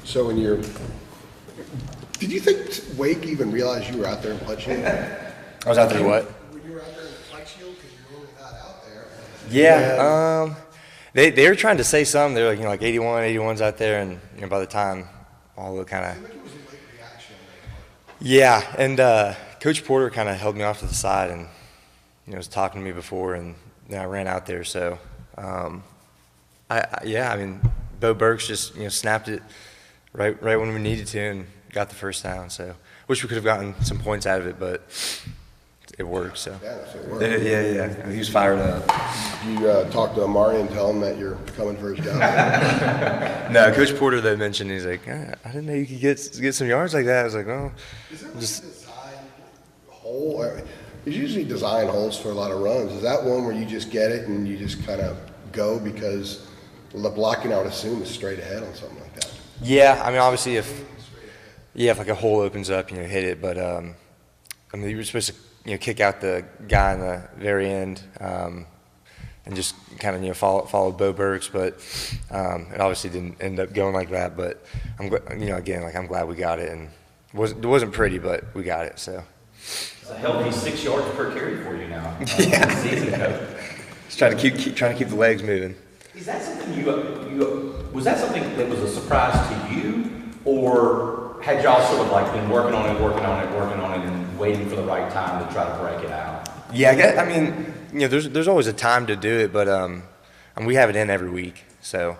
So did you think Wake even realized you were out there in Punch Hill? I was out there what? When you were out there in Punch Hill, because you're really not out there. Yeah, they were trying to say something. They're like 81's out there, and by the time all the kind of. It was a late reaction. Yeah, and Coach Porter kind of held me off to the side and was talking to me before, and then I ran out there. So, Bo Burks just snapped it right when we needed to and got the first down. So, wish we could have gotten some points out of it, but it worked. So, Yeah, it worked. Yeah, he was fired up. You talk to Amari and tell him that you're coming for his job. No, Coach Porter though mentioned he's like, I didn't know you could get some yards like that. I was like, oh, Is there just a design hole? There's usually design holes for a lot of runs. Is that one where you just get it and you just kind of go because the blocking, I would assume, is straight ahead on something like that? Yeah, I mean, obviously if like a hole opens up, hit it. But you were supposed to kick out the guy in the very end and just kind of follow Bo Burks, but it obviously didn't end up going like that. But I'm I'm glad we got it, and it wasn't pretty, but we got it. So. It's a healthy 6 yards per carry for you now. Yeah. Season coach. Just trying to keep the legs moving. Is that something was that something that was a surprise to you, or had y'all sort of like been working on it and waiting for the right time to try to break it out? Yeah, I mean, there's always a time to do it, but we have it in every week, so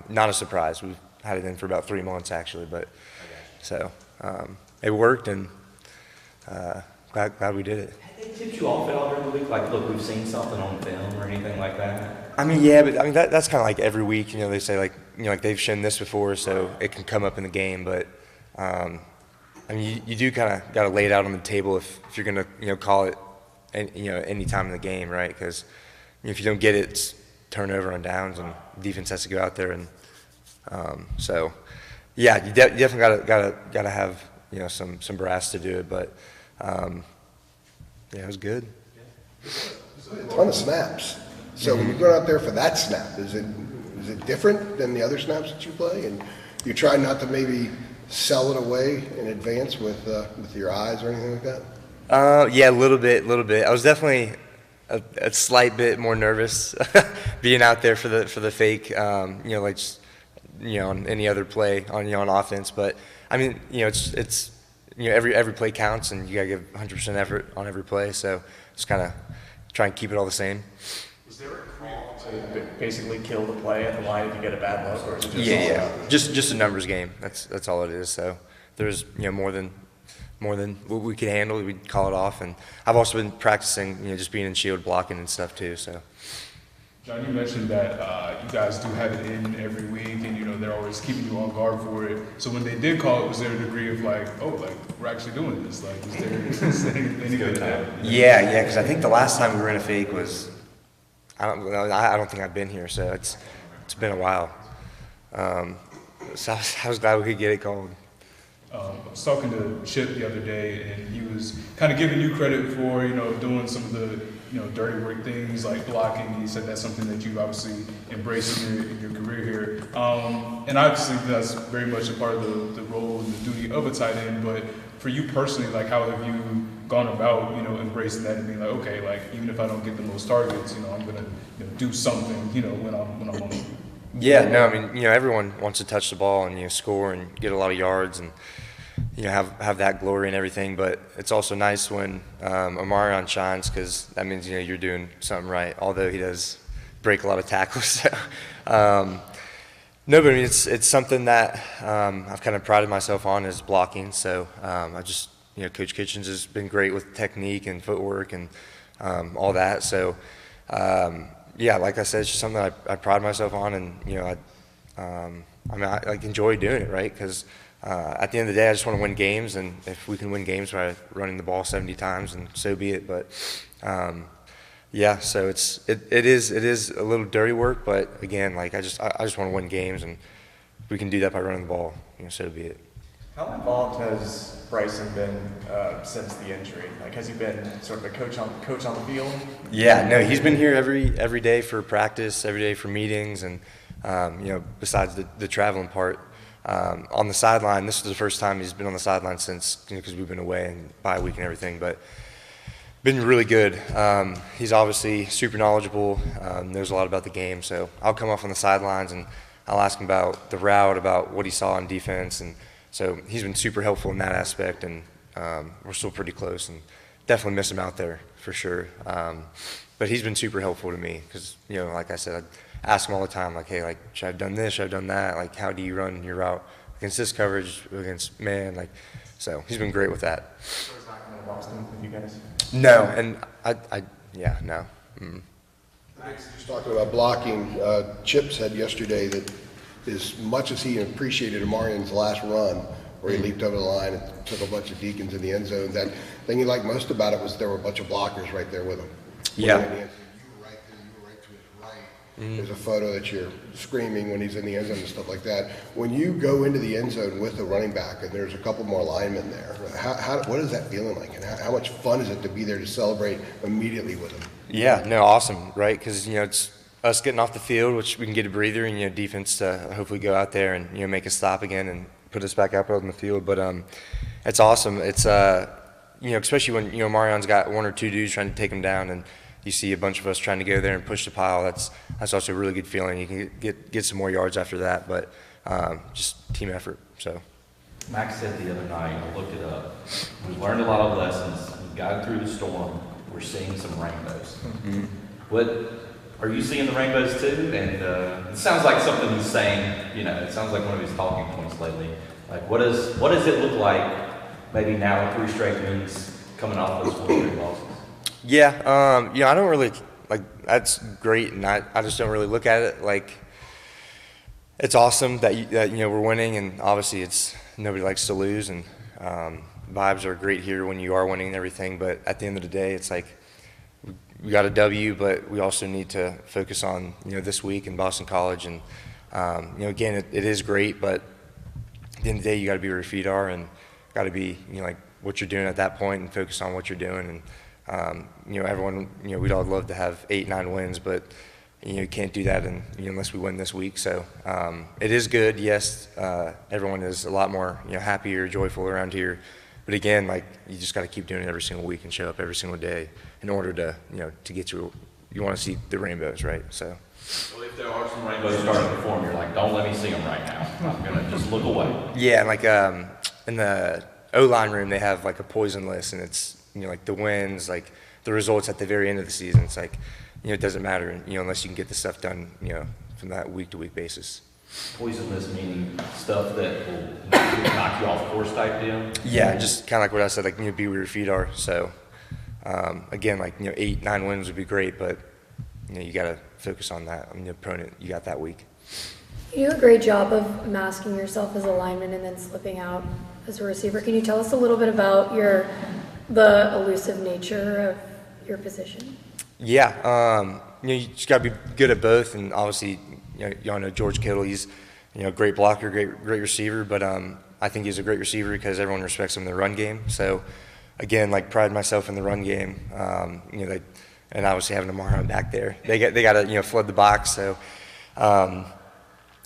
not a surprise. We've had it in for about 3 months actually, but so it worked, and glad we did it. Had they tipped you off at all during the week? Like, look, we've seen something on film or anything like that? I mean, yeah, but I mean that's kind of like every week. They say like they've shown this before, so it can come up in the game. But I mean, you do kind of got to lay it out on the table if you're gonna call it any time in the game, right? Because if you don't get it, it's turnover on downs, and defense has to go out there and so yeah, you definitely gotta have some brass to do it, but yeah, it was good. A ton of snaps. So when you go out there for that snap, is it different than the other snaps that you play? And you try not to maybe sell it away in advance with your eyes or anything like that? Yeah, a little bit. I was definitely a slight bit more nervous being out there for the fake, on any other play on offense. But I mean, it's every play counts, and you gotta give 100% effort on every play. So just kind of try and keep it all the same. Is there a call to basically kill the play at the line if you get a bad look, or is it just Yeah. Just a numbers game. That's all it is. So there's more than what we could handle, we'd call it off. And I've also been practicing, just being in shield blocking and stuff too. So. John, you mentioned that you guys do have it in every week, and they're always keeping you on guard for it. So when they did call it, was there a degree of we're actually doing this? Like, was there anything like that? Yeah, because I think the last time we were in a fake was, I don't think I've been here, so it's been a while. So I was glad we could get it called. I was talking to Chip the other day, and he was kind of giving you credit for, doing some of the, dirty work things like blocking. He said that's something that you've obviously embraced in your career here. And obviously that's very much a part of the role and the duty of a tight end. But for you personally, how have you gone about, embracing that and being like, okay, even if I don't get the most targets, I'm gonna do something, when I'm on the. Yeah, no, I mean, everyone wants to touch the ball and score and get a lot of yards and have that glory and everything. But it's also nice when Omarion shines, because that means you're doing something right. Although he does break a lot of tackles. So, no, but I mean it's something that I've kind of prided myself on, is blocking. So I just Coach Kitchens has been great with technique and footwork and all that. So. Yeah, like I said, it's just something I pride myself on, and I enjoy doing it, right? Because at the end of the day, I just want to win games, and if we can win games by running the ball 70 times, and so be it. But yeah, so it is a little dirty work, but again, I just want to win games, and if we can do that by running the ball, so be it. How involved has Bryson been since the injury? Has he been sort of a coach on the field? Yeah, no, he's been here every day for practice, every day for meetings, and besides the traveling part, On the sideline, this is the first time he's been on the sideline since, because we've been away and bye week and everything, but been really good. He's obviously super knowledgeable, knows a lot about the game, so I'll come off on the sidelines and I'll ask him about the route, about what he saw on defense, and so he's been super helpful in that aspect, and we're still pretty close and definitely miss him out there for sure. But he's been super helpful to me because, like I said, I ask him all the time, like, hey, like, should I have done this? Should I have done that? Like, how do you run your route against this coverage, against man? Like, so he's been great with that. So he's not coming to Boston with you guys? No, and no. Just talking about blocking, Chip said yesterday that as much as he appreciated Amarion's last run, where he leaped over the line and took a bunch of deacons in the end zone, that thing he liked most about it was there were a bunch of blockers right there with him. Yeah. You were right there, you were right to his right. There's a photo that you're screaming when he's in the end zone and stuff like that. When you go into the end zone with a running back and there's a couple more linemen there, what is that feeling like? And how much fun is it to be there to celebrate immediately with him? Yeah, no, awesome, right? Because, it's us getting off the field, which we can get a breather, and, defense to hopefully go out there and, make a stop again and put us back out on the field. But it's awesome. It's, especially when, Marion's got one or two dudes trying to take him down, and you see a bunch of us trying to go there and push the pile. That's also a really good feeling. You can get some more yards after that, but just team effort. So. Max said the other night, I looked it up, we learned a lot of lessons, we got through the storm, we're seeing some rainbows. Mm-hmm. What, are you seeing the rainbows too? And it sounds like something he's saying, it sounds like one of his talking points lately. Like, what does it look like maybe now with 3 straight wins coming off those 4 straight losses? Yeah, I don't really, that's great, and I just don't really look at it like it's awesome that we're winning, and obviously nobody likes to lose, and vibes are great here when you are winning and everything, but at the end of the day, it's like we got a W, but we also need to focus on, this week in Boston College, and, again, it is great, but at the end of the day, you got to be where your feet are, and got to be, like what you're doing at that point, and focus on what you're doing, and everyone, we'd all love to have 8-9 wins, but you can't do that unless we win this week. So it is good. Yes, everyone is a lot more happier, joyful around here. But again, you just got to keep doing it every single week and show up every single day in order to to get you. You want to see the rainbows, right? So. Well, if there are some rainbows starting to form, you're like, don't let me see them right now. I'm gonna just look away. Yeah, and in the O-line room, they have a poison list, and it's the wins, the results at the very end of the season. It's it doesn't matter, unless you can get the stuff done, from that week-to-week basis. Poison list meaning stuff that will knock you off course type deal? Yeah, just kind of like what I said, be where your feet are. So, again, 8-9 wins would be great, but, you got to focus on that, on the opponent you got that week. You do a great job of masking yourself as a lineman and then slipping out as a receiver. Can you tell us a little bit about the elusive nature of your position? Yeah, you just got to be good at both, and obviously, y'all know George Kittle. He's, great blocker, great receiver, but I think he's a great receiver because everyone respects him in the run game. So, again, pride myself in the run game. And obviously having Amarion back there, they got to flood the box. So,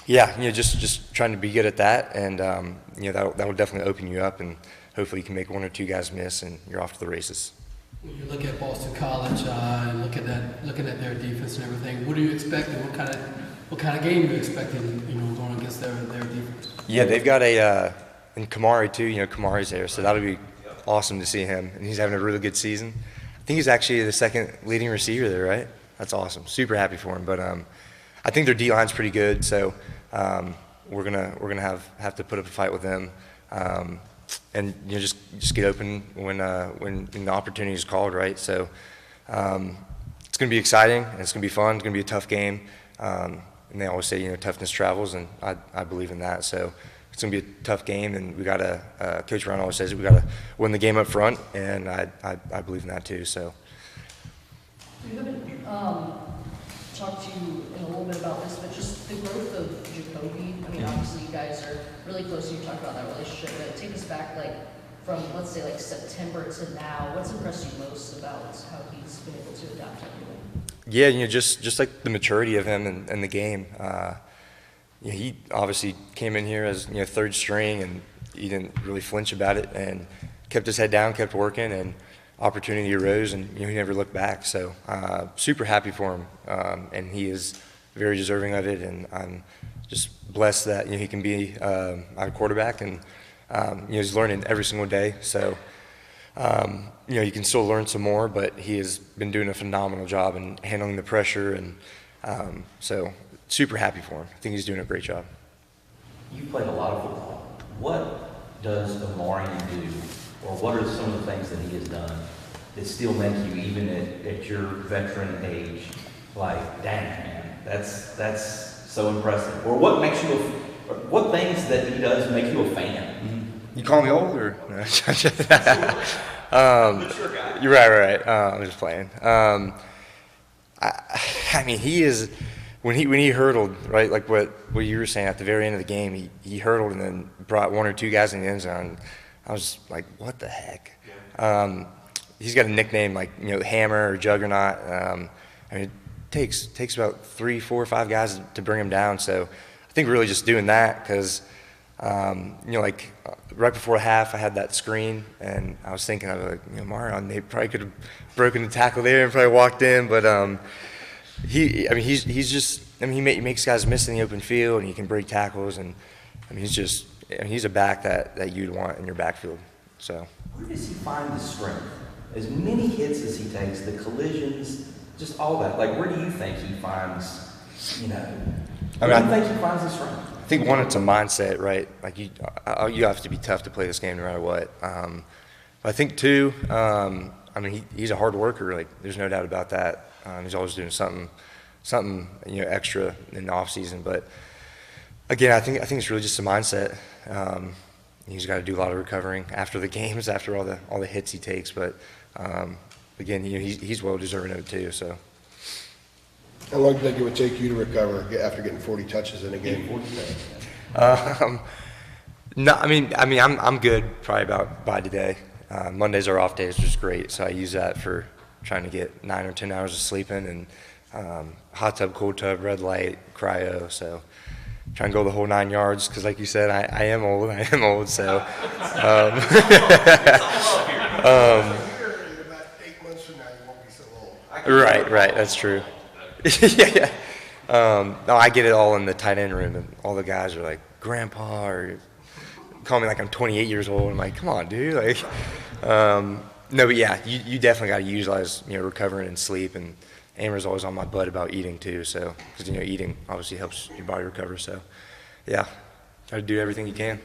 just trying to be good at that, and that will definitely open you up, and hopefully you can make 1 or 2 guys miss, and you're off to the races. When you look at Boston College and looking at their defense and everything, what do you expect, and what kind of game are you expecting, going against their defense? Yeah, they've got and Kamari too. Kamari's there, so that'll be awesome to see him, and he's having a really good season. I think he's actually the 2nd leading receiver there, right? That's awesome. Super happy for him. But I think their D line's pretty good, so we're gonna have to put up a fight with them, and just get open when the opportunity is called, right? So it's gonna be exciting, and it's gonna be fun. It's gonna be a tough game, and they always say toughness travels, and I believe in that. So it's gonna be a tough game, and we gotta. Coach Brown always says we gotta win the game up front, and I believe in that too. So. We haven't talked to you in a little bit about this, but just the growth of Jacoby. I mean, obviously you guys are really close. You talked about that relationship, but take us back from let's say September to now. What's impressed you most about how he's been able to adapt to everything? Yeah, just the maturity of him and the game. he obviously came in here as third string, and he didn't really flinch about it, and kept his head down, kept working, and opportunity arose, and he never looked back. So super happy for him, and he is very deserving of it, and I'm just blessed that he can be our quarterback, and he's learning every single day. So you can still learn some more, but he has been doing a phenomenal job in handling the pressure, and so super happy for him. I think he's doing a great job. You played a lot of football. What does Omarion do, or what are some of the things that he has done that still make you, even at your veteran age, like, dang, man, that's so impressive? Or what makes you, what things that he does make you a fan? Mm-hmm. You call me old, or? You're right. I'm just playing. I mean, he is, when he hurdled, right, like what you were saying at the very end of the game, he hurdled and then brought one or two guys in the end zone. I was like, what the heck? He's got a nickname like Hammer or Juggernaut. I mean, it takes about 3, 4, 5 guys to bring him down. So I think really just doing that, because like right before half, I had that screen, and I was thinking, I was like, Marion, they probably could have broken the tackle there and probably walked in, but he's just, he makes guys miss in the open field, and he can break tackles, and he's a back that you'd want in your backfield. So where does he find the strength? As many hits as he takes, the collisions, just all that. Like, where do you think he finds, where do you think he finds the strength? I think one, it's a mindset, right? Like you have to be tough to play this game no matter what. But I think two, he's a hard worker. Like, there's no doubt about that. He's always doing something extra in the off season. But again, I think it's really just a mindset. He's got to do a lot of recovering after the games, after all the hits he takes. But again, he's well deserving of it too. So. How long do you think it would take you to recover after getting 40 touches in a game? No, I'm good probably about by today. Mondays are off days, which is great. So I use that for trying to get 9 or 10 hours of sleeping, and hot tub, cold tub, red light, cryo. So try and go the whole 9 yards, because like you said, I am old. So. In about 8 months from now, you won't be so old. Right. That's true. Yeah. No, I get it all in the tight end room, and all the guys are like, Grandpa, or call me like I'm 28 years old. I'm like, come on, dude. Like, no, but yeah, you definitely got to utilize, recovering and sleep. And Amber's always on my butt about eating too. So, because eating obviously helps your body recover. So, yeah, try to do everything you can.